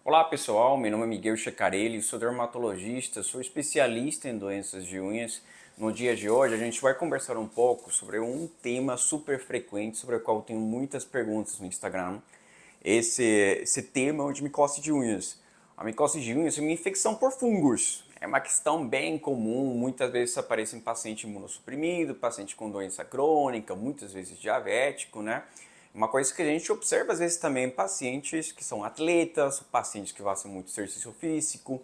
Olá pessoal, meu nome é Miguel Checarelli, sou dermatologista, sou especialista em doenças de unhas. No dia de hoje a gente vai conversar um pouco sobre um tema super frequente, sobre o qual eu tenho muitas perguntas no Instagram. Esse tema é o de micose de unhas. A micose de unhas é uma infecção por fungos. É uma questão bem comum, muitas vezes aparece em paciente imunossuprimido, paciente com doença crônica, muitas vezes diabético, né? Uma coisa que a gente observa às vezes também em pacientes que são atletas, pacientes que fazem muito exercício físico,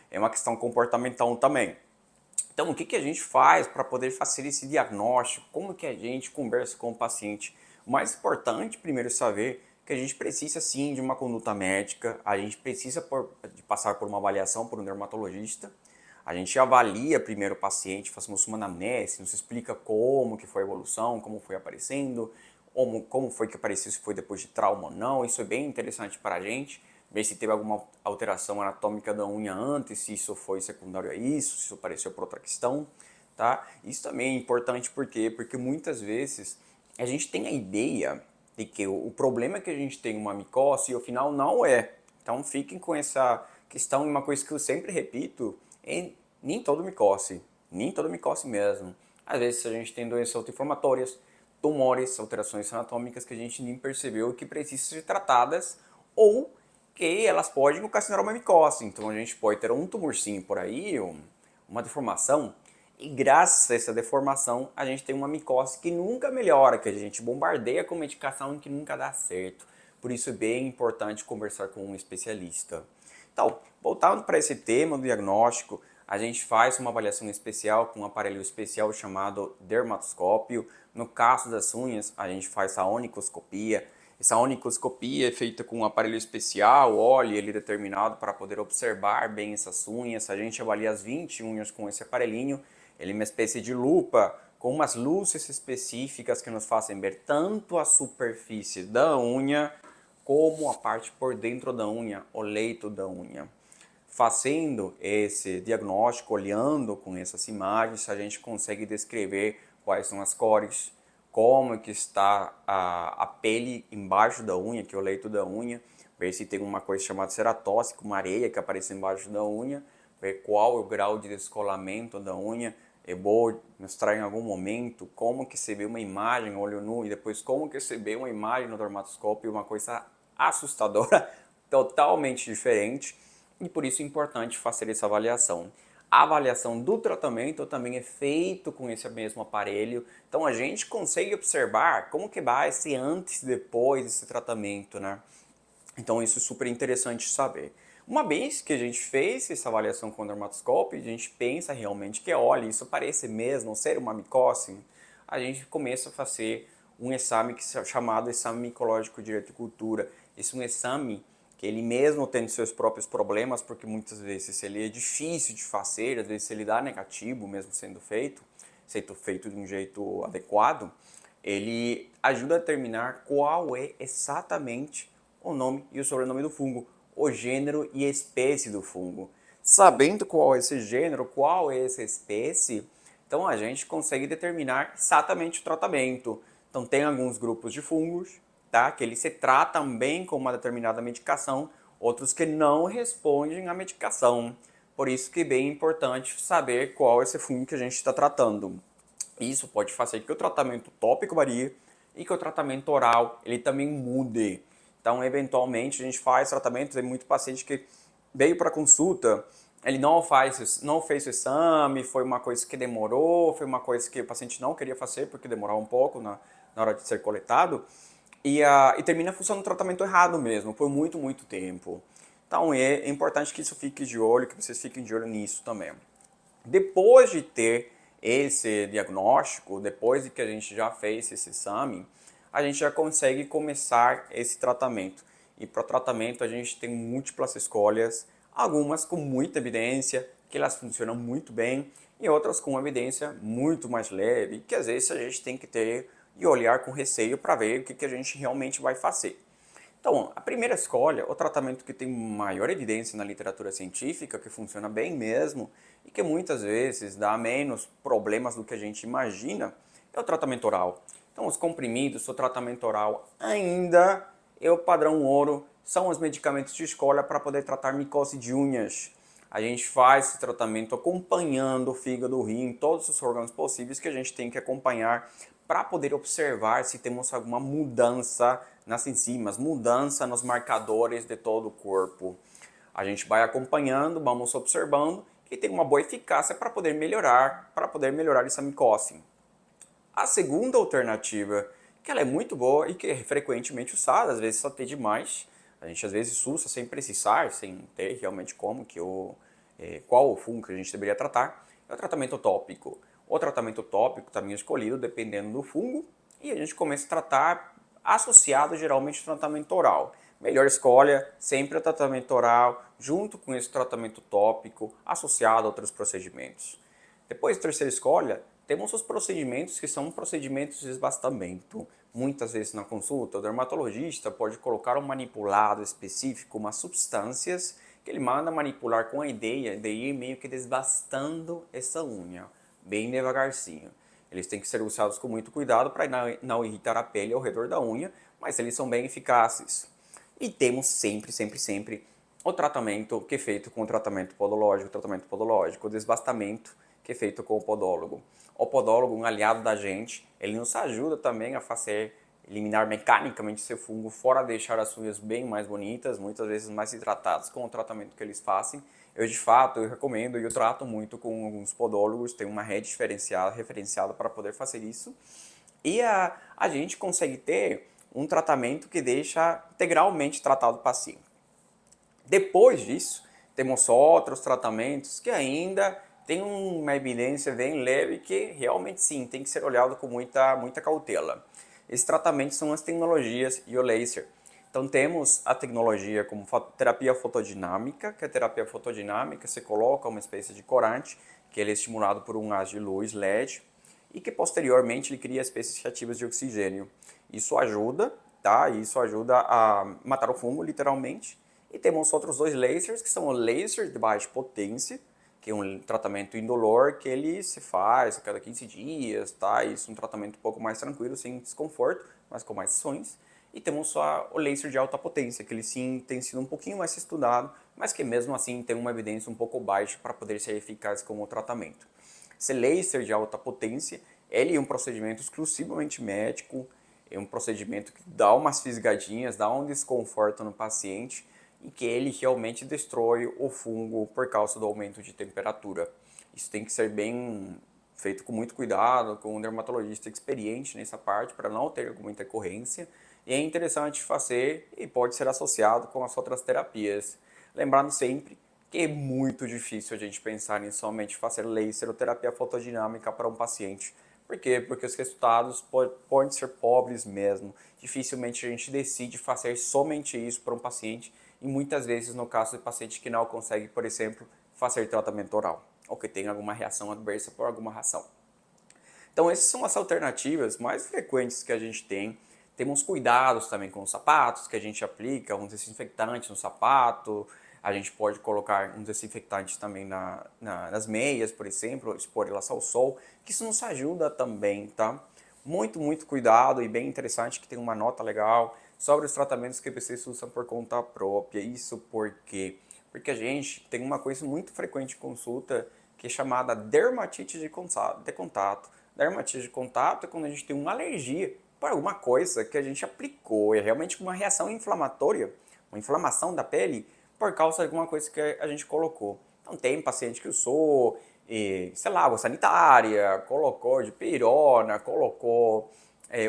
é uma questão comportamental também. Então, o que a gente faz para poder fazer esse diagnóstico? Como que a gente conversa com o paciente? O mais importante, primeiro, é saber que a gente precisa sim de uma conduta médica, a gente precisa de passar por uma avaliação por um dermatologista. A gente avalia primeiro o paciente, fazemos uma anamnese, nos explica como que foi a evolução, como foi aparecendo, como foi que apareceu, se foi depois de trauma ou não. Isso é bem interessante para a gente, ver se teve alguma alteração anatômica da unha antes, se isso foi secundário a isso, se isso apareceu por outra questão, tá? Isso também é importante porque muitas vezes a gente tem a ideia de que o problema é que a gente tem uma micose e ao final não é. Então fiquem com essa questão, uma coisa que eu sempre repito, é nem toda micose mesmo. Às vezes a gente tem doenças autoinflamatórias, tumores, alterações anatômicas que a gente nem percebeu que precisam ser tratadas ou que elas podem ocasionar uma micose. Então a gente pode ter um tumorzinho por aí, uma deformação, e graças a essa deformação a gente tem uma micose que nunca melhora, que a gente bombardeia com medicação e que nunca dá certo. Por isso é bem importante conversar com um especialista. Então, voltando para esse tema do diagnóstico, a gente faz uma avaliação especial com um aparelho especial chamado dermatoscópio. No caso das unhas, a gente faz a onicoscopia. Essa onicoscopia é feita com um aparelho especial, óleo ele determinado para poder observar bem essas unhas. A gente avalia as 20 unhas com esse aparelhinho. Ele é uma espécie de lupa com umas luzes específicas que nos fazem ver tanto a superfície da unha como a parte por dentro da unha, o leito da unha. Fazendo esse diagnóstico, olhando com essas imagens, a gente consegue descrever quais são as cores, como que está a pele embaixo da unha, que é o leito da unha, ver se tem uma coisa chamada ceratóxica, uma areia que aparece embaixo da unha, ver qual é o grau de descolamento da unha. É bom mostrar em algum momento como que se vê uma imagem olho nu e depois como que se vê uma imagem no dermatoscópio, uma coisa assustadora, totalmente diferente, e por isso é importante fazer essa avaliação. A avaliação do tratamento também é feito com esse mesmo aparelho, então a gente consegue observar como que vai ser antes e depois desse tratamento, né? Então isso é super interessante saber. Uma vez que a gente fez essa avaliação com o dermatoscópio, a gente pensa realmente que, olha, isso parece mesmo ser uma micose, a gente começa a fazer um exame que é chamado exame micológico de reticultura. Esse é um exame que ele mesmo tem seus próprios problemas, porque muitas vezes ele é difícil de fazer, às vezes ele dá negativo mesmo sendo feito de um jeito adequado, ele ajuda a determinar qual é exatamente o nome e o sobrenome do fungo, o gênero e a espécie do fungo. Sabendo qual é esse gênero, qual é essa espécie, então a gente consegue determinar exatamente o tratamento. Então tem alguns grupos de fungos, tá, que eles se tratam bem com uma determinada medicação, outros que não respondem à medicação. Por isso que é bem importante saber qual é esse fungo que a gente está tratando. Isso pode fazer que o tratamento tópico varie e que o tratamento oral ele também mude. Então, eventualmente, a gente faz tratamento, tem muito paciente que veio para consulta, ele não fez o exame, foi uma coisa que demorou, foi uma coisa que o paciente não queria fazer porque demorava um pouco na hora de ser coletado, e termina funcionando o tratamento errado mesmo, por muito, muito tempo. Então, é importante que isso fique de olho, que vocês fiquem de olho nisso também. Depois de ter esse diagnóstico, depois de que a gente já fez esse exame, a gente já consegue começar esse tratamento. E para o tratamento a gente tem múltiplas escolhas, algumas com muita evidência, que elas funcionam muito bem, e outras com evidência muito mais leve, que às vezes a gente tem que ter e olhar com receio para ver o que a gente realmente vai fazer. Então, a primeira escolha, o tratamento que tem maior evidência na literatura científica, que funciona bem mesmo e que muitas vezes dá menos problemas do que a gente imagina, é o tratamento oral. Então, os comprimidos, o tratamento oral ainda e o padrão ouro são os medicamentos de escolha para poder tratar micose de unhas. A gente faz esse tratamento acompanhando o fígado, o rim, todos os órgãos possíveis que a gente tem que acompanhar para poder observar se temos alguma mudança nas enzimas, mudança nos marcadores de todo o corpo. A gente vai acompanhando, vamos observando e tem uma boa eficácia para poder melhorar essa micose. A segunda alternativa, que ela é muito boa e que é frequentemente usada, às vezes só tem demais, a gente às vezes usa sem precisar, sem ter realmente qual o fungo que a gente deveria tratar, é o tratamento tópico. O tratamento tópico também é escolhido dependendo do fungo e a gente começa a tratar associado geralmente ao tratamento oral. Melhor escolha sempre o tratamento oral, junto com esse tratamento tópico, associado a outros procedimentos. Depois, terceira escolha, temos os procedimentos que são procedimentos de desbastamento. Muitas vezes na consulta, o dermatologista pode colocar um manipulado específico, umas substâncias que ele manda manipular com a ideia de ir meio que desbastando essa unha, bem devagarzinho. Eles têm que ser usados com muito cuidado para não irritar a pele ao redor da unha, mas eles são bem eficazes. E temos sempre o tratamento que é feito com o tratamento podológico, o desbastamento que é feito com o podólogo. O podólogo, um aliado da gente, ele nos ajuda também a eliminar mecanicamente esse fungo, fora deixar as unhas bem mais bonitas, muitas vezes mais hidratadas com o tratamento que eles fazem. Eu recomendo e eu trato muito com alguns podólogos, tem uma rede referenciada para poder fazer isso. E a gente consegue ter um tratamento que deixa integralmente tratado o paciente. Depois disso, temos outros tratamentos que ainda têm uma evidência bem leve que realmente sim, tem que ser olhado com muita cautela. Esses tratamentos são as tecnologias e o laser. Então temos a tecnologia como terapia fotodinâmica, que a terapia fotodinâmica se coloca uma espécie de corante, que ele é estimulado por um haz de luz LED, e que posteriormente ele cria espécies reativas de oxigênio. Isso ajuda, tá? Isso ajuda a matar o fungo, literalmente. E temos outros dois lasers, que são o laser de baixa potência, que é um tratamento indolor que ele se faz a cada 15 dias, tá? Isso é um tratamento um pouco mais tranquilo, sem desconforto, mas com mais sessões. E temos só o laser de alta potência, que ele sim tem sido um pouquinho mais estudado, mas que mesmo assim tem uma evidência um pouco baixa para poder ser eficaz como o tratamento. Esse laser de alta potência, ele é um procedimento exclusivamente médico, é um procedimento que dá umas fisgadinhas, dá um desconforto no paciente e que ele realmente destrói o fungo por causa do aumento de temperatura. Isso tem que ser bem feito com muito cuidado, com um dermatologista experiente nessa parte para não ter alguma intercorrência. E é interessante fazer e pode ser associado com as outras terapias. Lembrando sempre que é muito difícil a gente pensar em somente fazer laser ou terapia fotodinâmica para um paciente. Por quê? Porque os resultados podem ser pobres mesmo. Dificilmente a gente decide fazer somente isso para um paciente e muitas vezes no caso de paciente que não consegue, por exemplo, fazer tratamento oral ou que tem alguma reação adversa por alguma razão. Então essas são as alternativas mais frequentes que a gente tem. Temos cuidados também com os sapatos que a gente aplica, um desinfectante no sapato, a gente pode colocar um desinfectante também nas meias, por exemplo, expor elas ao sol, que isso nos ajuda também, tá? Muito cuidado e bem interessante que tem uma nota legal sobre os tratamentos que vocês usam por conta própria. Isso porque a gente tem uma coisa muito frequente em consulta que é chamada dermatite de contato. Dermatite de contato é quando a gente tem uma alergia para alguma coisa que a gente aplicou, é realmente uma reação inflamatória, uma inflamação da pele por causa de alguma coisa que a gente colocou. Então tem paciente que usou, sei lá, água sanitária, colocou dipirona, colocou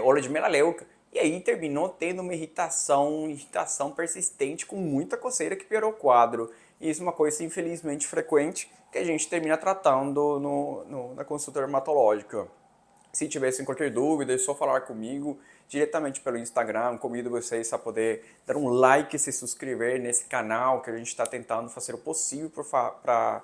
óleo de melaleuca, e aí terminou tendo uma irritação persistente com muita coceira que piorou o quadro. E isso é uma coisa infelizmente frequente que a gente termina tratando na consulta dermatológica. Se tivessem qualquer dúvida, é só falar comigo diretamente pelo Instagram. Convido vocês a poder dar um like e se inscrever nesse canal, que a gente está tentando fazer o possível para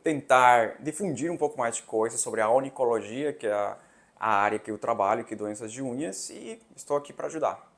tentar difundir um pouco mais de coisas sobre a onicologia, que é a área que eu trabalho, que é doenças de unhas, e estou aqui para ajudar.